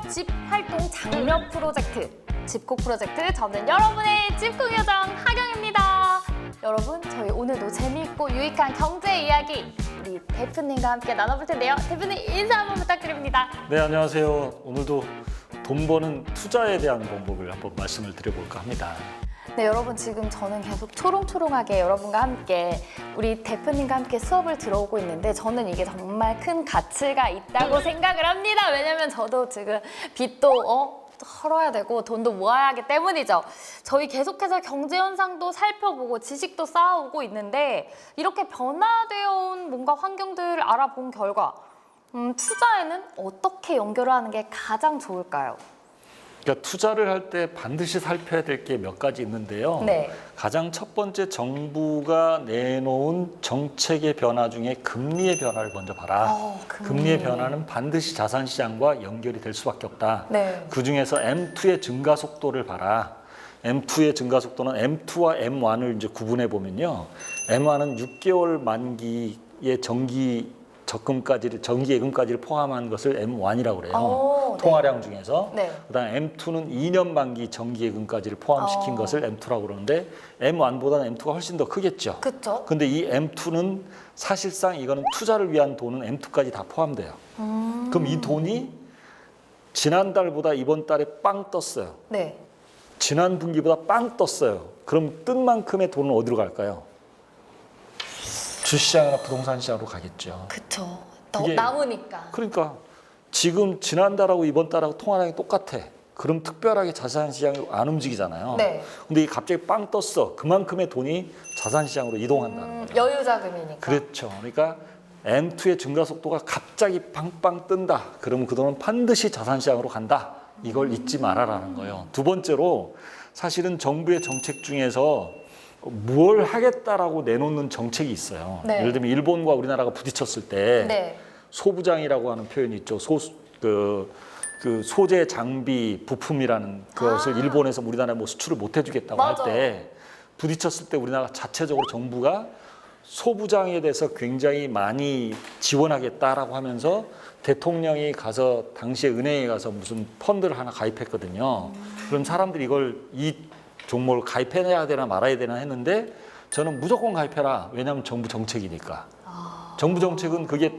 집 활동 장려 프로젝트 집콕 프로젝트. 저는 여러분의 집콕 요정 하경입니다. 여러분, 저희 오늘도 재미있고 유익한 경제 이야기 우리 대표님과 함께 나눠볼 텐데요. 대표님 인사 한번 부탁드립니다. 네, 안녕하세요. 오늘도 돈 버는 투자에 대한 방법을 한번 말씀을 드려볼까 합니다. 네, 여러분 지금 저는 계속 초롱초롱하게 여러분과 함께 우리 대표님과 함께 수업을 들어오고 있는데 저는 이게 정말 큰 가치가 있다고 생각을 합니다. 왜냐면 저도 지금 빚도 헐어야 되고 돈도 모아야 하기 때문이죠. 저희 계속해서 경제 현상도 살펴보고 지식도 쌓아오고 있는데 이렇게 변화되어 온 뭔가 환경들을 알아본 결과 투자에는 어떻게 연결을 하는 게 가장 좋을까요? 그러니까 투자를 할 때 반드시 살펴야 될 게 몇 가지 있는데요. 네. 가장 첫 번째, 정부가 내놓은 정책의 변화 중에 금리의 변화를 먼저 봐라. 금리의 변화는 반드시 자산시장과 연결이 될 수밖에 없다. 네. 그중에서 M2의 증가 속도를 봐라. M2의 증가 속도는 M2와 M1을 이제 구분해 보면요. M1은 6개월 만기의 정기 예금까지를 포함한 것을 M1이라고 그래요. 네. 통화량 중에서. 네. 그다음에 M2는 2년 만기 정기 예금까지를 포함시킨 것을 M2라고 그러는데 M1보다는 M2가 훨씬 더 크겠죠. 그렇죠. 근데 이 M2는 사실상 이거는 투자를 위한 돈은 M2까지 다 포함돼요. 그럼 이 돈이 지난달보다 이번 달에 빵 떴어요. 네. 지난 분기보다 빵 떴어요. 그럼 뜬 만큼의 돈은 어디로 갈까요? 주시장이나 부동산 시장으로 가겠죠. 그쵸. 그게- 남으니까. 그러니까 지금 지난달하고 이번 달하고 통화량이 똑같아. 그럼 특별하게 자산시장이 안 움직이잖아요. 네. 근데 이게 갑자기 빵 떴어. 그만큼의 돈이 자산시장으로 이동한다는 거예요. 여유 자금이니까. 그렇죠. 그러니까 M2의 증가 속도가 갑자기 빵빵 뜬다. 그러면 그 돈은 반드시 자산시장으로 간다. 이걸 잊지 말아라는 거예요. 두 번째로 사실은 정부의 정책 중에서 뭘 하겠다라고 내놓는 정책이 있어요. 네. 예를 들면 일본과 우리나라가 부딪혔을 때 네. 소부장이라고 하는 표현이 있죠. 그 소재, 장비, 부품이라는 그것을 일본에서 우리나라에 뭐 수출을 못 해주겠다고 할 맞아. 때 부딪혔을 때 우리나라 자체적으로 정부가 소부장에 대해서 굉장히 많이 지원하겠다라고 하면서 대통령이 가서 당시에 은행에 가서 무슨 펀드를 하나 가입했거든요. 그럼 사람들이 이 종목을 가입해야 되나 말아야 되나 했는데 저는 무조건 가입해라. 왜냐하면 정부 정책이니까. 정부 정책은 그게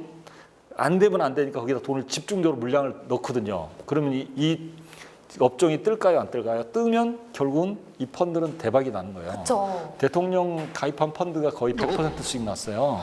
안 되면 안 되니까 거기다 돈을 집중적으로 물량을 넣거든요. 그러면 이 업종이 뜰까요, 안 뜰까요? 뜨면 결국은 이 펀드는 대박이 나는 거예요. 그쵸. 대통령 가입한 펀드가 거의 100% 수익 났어요.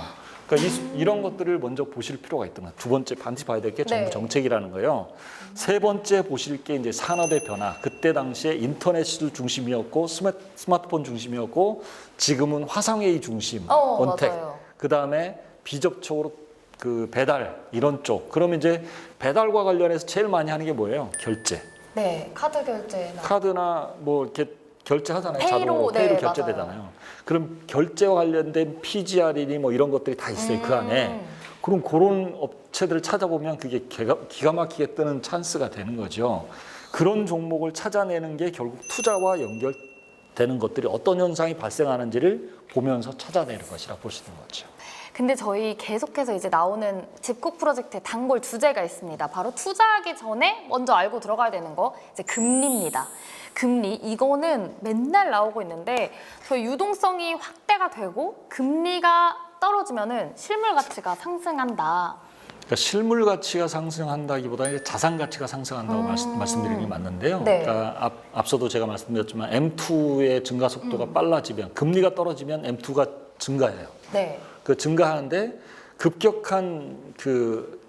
그러니까 이런 것들을 먼저 보실 필요가 있던 거예요. 두 번째 반드시 봐야 될 게 정부 네. 정책이라는 거예요. 세 번째 보실 게 이제 산업의 변화. 그때 당시에 인터넷이 중심이었고 스마트폰 중심이었고 지금은 화상회의 중심, 원택. 맞아요. 그 다음에 비접촉으로 그 배달 이런 쪽. 그러면 이제 배달과 관련해서 제일 많이 하는 게 뭐예요? 결제. 네. 카드 결제나. 카드나 뭐 이렇게 결제하잖아요. 페이로, 자동으로 네, 페이로 맞아요. 결제되잖아요. 그럼 결제와 관련된 PGR이니 뭐 이런 것들이 다 있어요. 그 안에. 그럼 그런 업체들을 찾아보면 그게 기가 막히게 뜨는 찬스가 되는 거죠. 그런 종목을 찾아내는 게 결국 투자와 연결되는 것들이 어떤 현상이 발생하는지를 보면서 찾아내는 것이라 보시는 거죠. 근데 저희 계속해서 이제 나오는 집콕 프로젝트의 단골 주제가 있습니다. 바로 투자하기 전에 먼저 알고 들어가야 되는 거 이제 금리입니다. 금리 이거는 맨날 나오고 있는데 저희 유동성이 확대가 되고 금리가 떨어지면은 실물 가치가 상승한다. 그러니까 실물 가치가 상승한다기보다 이제 자산 가치가 상승한다고 말씀드리는 게 맞는데요. 네. 그러니까 앞서도 제가 말씀드렸지만 M2의 증가 속도가 빨라지면 금리가 떨어지면 M2가 증가해요. 네. 그 증가하는데 급격한 그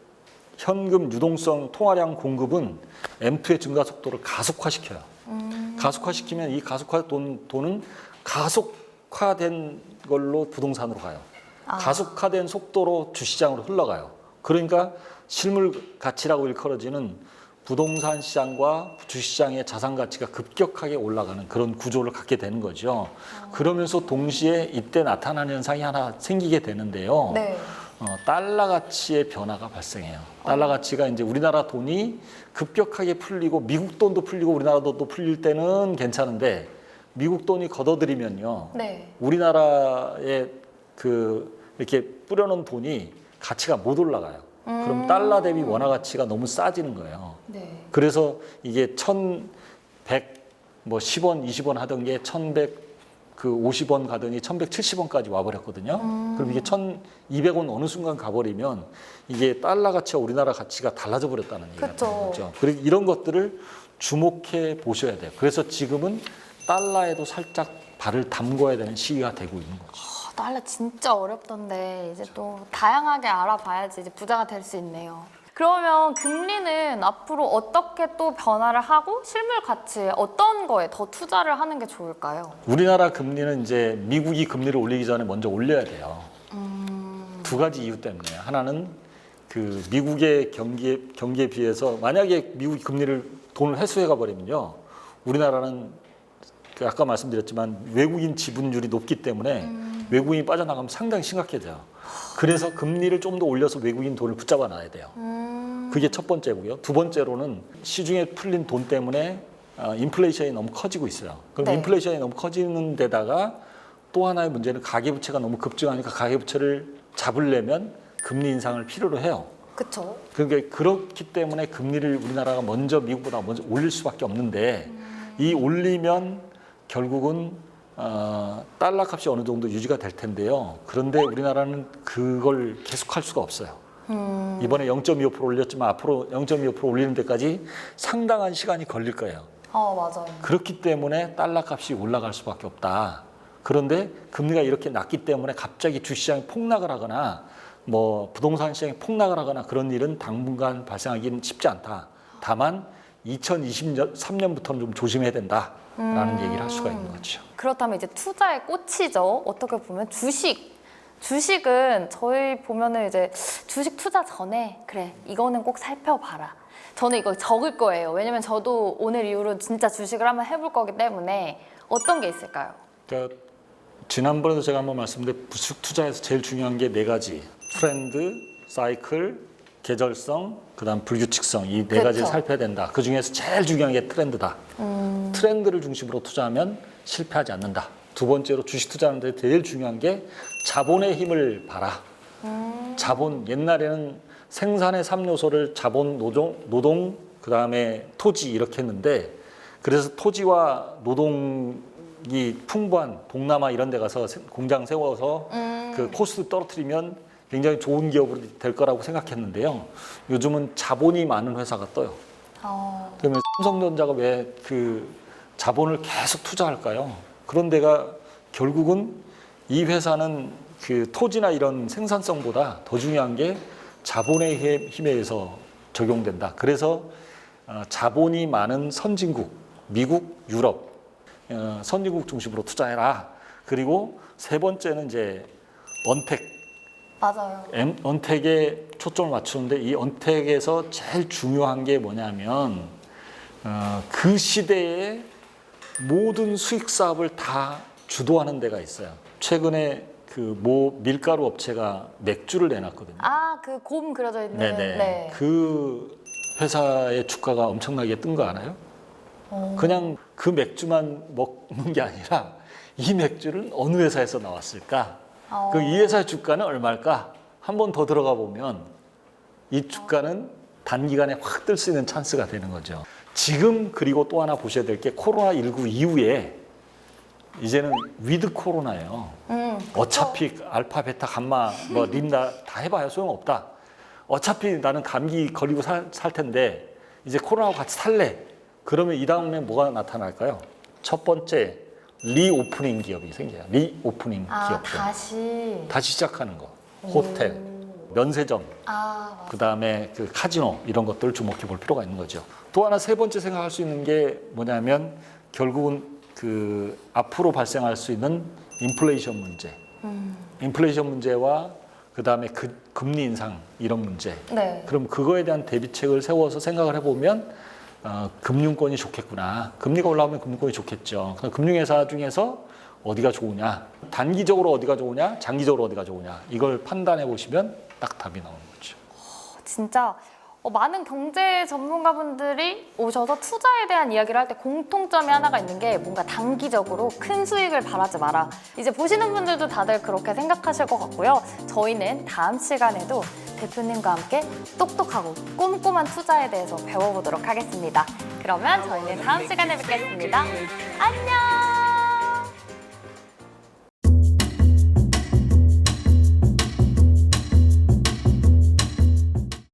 현금 유동성 통화량 공급은 M2의 증가 속도를 가속화시켜요. 가속화시키면 이 돈은 가속화된 걸로 부동산으로 가요. 가속화된 속도로 주시장으로 흘러가요. 그러니까 실물 가치라고 일컬어지는 부동산 시장과 주시장의 자산 가치가 급격하게 올라가는 그런 구조를 갖게 되는 거죠. 그러면서 동시에 이때 나타나는 현상이 하나 생기게 되는데요. 네. 달러 가치의 변화가 발생해요. 달러 가치가 이제 우리나라 돈이 급격하게 풀리고 미국 돈도 풀리고 우리나라 돈도 풀릴 때는 괜찮은데 미국 돈이 걷어들이면요. 네. 우리나라에 이렇게 뿌려놓은 돈이 가치가 못 올라가요. 그럼 달러 대비 원화 가치가 너무 싸지는 거예요. 네. 그래서 이게 1,100 뭐 10원, 20원 하던 게 1,150원 가더니 1,170원까지 와버렸거든요. 그럼 이게 1,200원 어느 순간 가버리면 이게 달러 가치와 우리나라 가치가 달라져 버렸다는 얘기가 되는 거죠. 그래서 이런 것들을 주목해 보셔야 돼요. 그래서 지금은 달러에도 살짝 발을 담궈야 되는 시기가 되고 있는 거죠. 달러 진짜 어렵던데 이제 또 다양하게 알아봐야지 이제 부자가 될 수 있네요. 그러면 금리는 앞으로 어떻게 또 변화를 하고 실물 가치에 어떤 거에 더 투자를 하는 게 좋을까요? 우리나라 금리는 이제 미국이 금리를 올리기 전에 먼저 올려야 돼요. 두 가지 이유 때문에. 하나는 그 미국의 경기에 비해서 만약에 미국이 돈을 회수해 가버리면요. 우리나라는 아까 말씀드렸지만 외국인 지분율이 높기 때문에 외국인이 빠져나가면 상당히 심각해져요. 그래서 금리를 좀 더 올려서 외국인 돈을 붙잡아 놔야 돼요. 그게 첫 번째고요. 두 번째로는 시중에 풀린 돈 때문에 인플레이션이 너무 커지고 있어요. 그럼 네. 인플레이션이 너무 커지는 데다가 또 하나의 문제는 가계부채가 너무 급증하니까 가계부채를 잡으려면 금리 인상을 필요로 해요. 그렇죠. 그러니까 그렇기 때문에 금리를 우리나라가 미국보다 먼저 올릴 수밖에 없는데 이 올리면 결국은 달러 값이 어느 정도 유지가 될 텐데요. 그런데 우리나라는 그걸 계속할 수가 없어요. 이번에 0.25% 올렸지만 앞으로 0.25% 올리는 데까지 상당한 시간이 걸릴 거예요. 맞아요. 그렇기 때문에 달러 값이 올라갈 수밖에 없다. 그런데 금리가 이렇게 낮기 때문에 갑자기 주시장이 폭락을 하거나 뭐 부동산 시장이 폭락을 하거나 그런 일은 당분간 발생하기는 쉽지 않다. 다만 2023년부터는 좀 조심해야 된다라는 얘기를 할 수가 있는 거죠. 그렇다면 이제 투자의 꽃이죠. 어떻게 보면 주식은 저희 보면은 이제 주식 투자 전에 그래 이거는 꼭 살펴봐라. 저는 이거 적을 거예요. 왜냐면 저도 오늘 이후로 진짜 주식을 한번 해볼 거기 때문에 어떤 게 있을까요? 그러니까 지난번에도 제가 한번 말씀드린 주식 투자에서 제일 중요한 게 네 가지. 트렌드, 사이클, 계절성, 그다음 불규칙성 이 네 가지를 살펴야 된다. 그 중에서 제일 중요한 게 트렌드다. 트렌드를 중심으로 투자하면 실패하지 않는다. 두 번째로 주식 투자하는데 제일 중요한 게 자본의 힘을 봐라. 자본 옛날에는 생산의 3요소를 자본, 노동, 그다음에 토지 이렇게 했는데 그래서 토지와 노동이 풍부한 동남아 이런 데 가서 공장 세워서 그 코스트 떨어뜨리면 굉장히 좋은 기업으로 될 거라고 생각했는데요. 요즘은 자본이 많은 회사가 떠요. 그러면 삼성전자가 왜 그 자본을 계속 투자할까요? 그런 데가 결국은 이 회사는 그 토지나 이런 생산성보다 더 중요한 게 자본의 힘에 의해서 적용된다. 그래서 자본이 많은 선진국, 미국, 유럽, 선진국 중심으로 투자해라. 그리고 세 번째는 이제 언택. 맞아요. 언택에 초점을 맞추는데 이 언택에서 제일 중요한 게 뭐냐면 그 시대의 모든 수익 사업을 다 주도하는 데가 있어요. 최근에 그 모 밀가루 업체가 맥주를 내놨거든요. 그 곰 그려져 있는. 네네. 네. 그 회사의 주가가 엄청나게 뜬 거 알아요? 그냥 그 맥주만 먹는 게 아니라 이 맥주는 어느 회사에서 나왔을까? 그 이 회사의 주가는 얼마일까? 한 번 더 들어가 보면 이 주가는 단기간에 확 뜰 수 있는 찬스가 되는 거죠. 지금 그리고 또 하나 보셔야 될 게 코로나19 이후에 이제는 위드 코로나예요. 어차피 알파, 베타, 감마, 뭐 림다 다 해봐야 소용없다. 어차피 나는 감기 걸리고 살 텐데 이제 코로나하고 같이 살래. 그러면 이 다음에 뭐가 나타날까요? 첫 번째 리오프닝 기업이 생겨요. 리오프닝 기업들. 다시 시작하는 거. 호텔, 면세점, 그다음에 그 카지노 이런 것들을 주목해 볼 필요가 있는 거죠. 또 하나 세 번째 생각할 수 있는 게 뭐냐면 결국은 그 앞으로 발생할 수 있는 인플레이션 문제. 인플레이션 문제와 그다음에 금리 인상 이런 문제. 네. 그럼 그거에 대한 대비책을 세워서 생각을 해보면 금융권이 좋겠구나. 금리가 올라오면 금융권이 좋겠죠. 금융회사 중에서 어디가 좋으냐, 단기적으로 어디가 좋으냐, 장기적으로 어디가 좋으냐 이걸 판단해 보시면 딱 답이 나오는 거죠. 진짜 많은 경제 전문가분들이 오셔서 투자에 대한 이야기를 할 때 공통점이 하나가 있는 게 뭔가 단기적으로 큰 수익을 바라지 마라. 이제 보시는 분들도 다들 그렇게 생각하실 것 같고요. 저희는 다음 시간에도 대표님과 함께 똑똑하고 꼼꼼한 투자에 대해서 배워보도록 하겠습니다. 그러면 저희는 다음 시간에 뵙겠습니다. 안녕!